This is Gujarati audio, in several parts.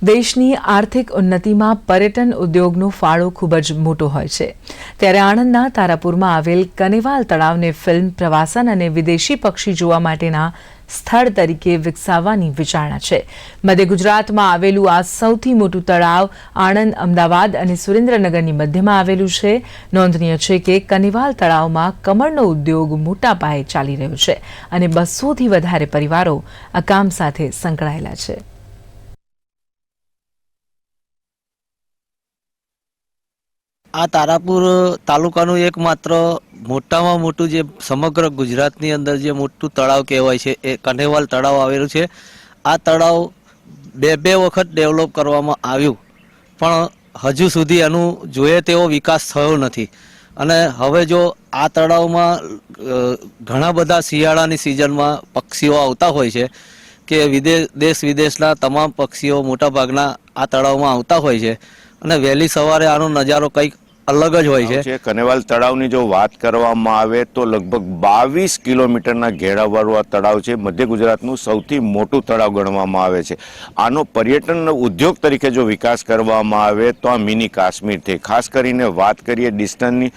દેશની આર્થિક ઉન્નતિમાં પર્યટન ઉદ્યોગનો ફાળો ખૂબ જ મોટો હોય છે, ત્યારે આણંદના તારાપુરમાં આવેલ કનેવાલ તળાવને ફિલ્મ, પ્રવાસન અને વિદેશી પક્ષી જોવા માટેના સ્થળ તરીકે વિકસાવવાની વિચારણા છે. મધ્ય ગુજરાતમાં આવેલું આ સૌથી મોટું તળાવ આણંદ, અમદાવાદ અને સુરેન્દ્રનગરની મધ્યમાં આવેલું છે. નોંધનીય છે કે કનેવાલ તળાવમાં કમળનો ઉદ્યોગ મોટા પાયે ચાલી રહ્યો છે અને 200થી વધારે પરિવારો આ કામ સાથે સંકળાયેલા છે. આ તારાપુર તાલુકાનું એકમાત્ર મોટામાં મોટું જે સમગ્ર ગુજરાતની અંદર જે મોટું તળાવ કહેવાય છે એ કનેવાલ તળાવ આવેલું છે. આ તળાવ બે વખત ડેવલપ કરવામાં આવ્યું, પણ હજુ સુધી એનું જોઈએ તેવો વિકાસ થયો નથી. અને હવે જો આ તળાવમાં ઘણા બધા શિયાળાની સિઝનમાં પક્ષીઓ આવતા હોય છે કે દેશ વિદેશના તમામ પક્ષીઓ મોટાભાગના આ તળાવમાં આવતા હોય છે અને વહેલી સવારે આનો નજારો કંઈક અલગ જ હોય છે. કનેવાલ તળાવની જો વાત કરવામાં આવે તો લગભગ 22 કિલોમીટરના ઘેરાવાળું આ તળાવ છે. મધ્ય ગુજરાતનું સૌથી મોટું તળાવ ગણવામાં આવે છે. આનો પર્યટન ઉદ્યોગ તરીકે જો વિકાસ કરવામાં આવે તો આ મિની કાશ્મીર છે. ખાસ કરીને વાત કરીએ ડિસ્ટન્સની,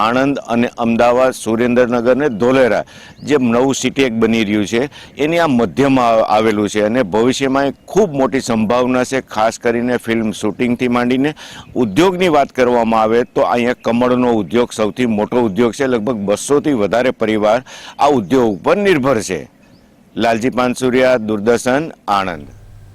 આણંદ અને અમદાવાદ, સુરેન્દ્રનગર ને ધોલેરા જે નવું સિટી એક બની રહ્યું છે એની આ મધ્યમાં આવેલું છે અને ભવિષ્યમાં ખૂબ મોટી સંભાવના છે. ખાસ કરીને ફિલ્મ શૂટિંગથી માંડીને ઉદ્યોગની વાત કરવામાં આવે તો અહીંયા કમળનો ઉદ્યોગ સૌથી મોટો ઉદ્યોગ છે. લગભગ 200થી વધારે પરિવાર આ ઉદ્યોગ ઉપર નિર્ભર છે. લાલજી પાનસુરિયા, દૂરદર્શન, આણંદ.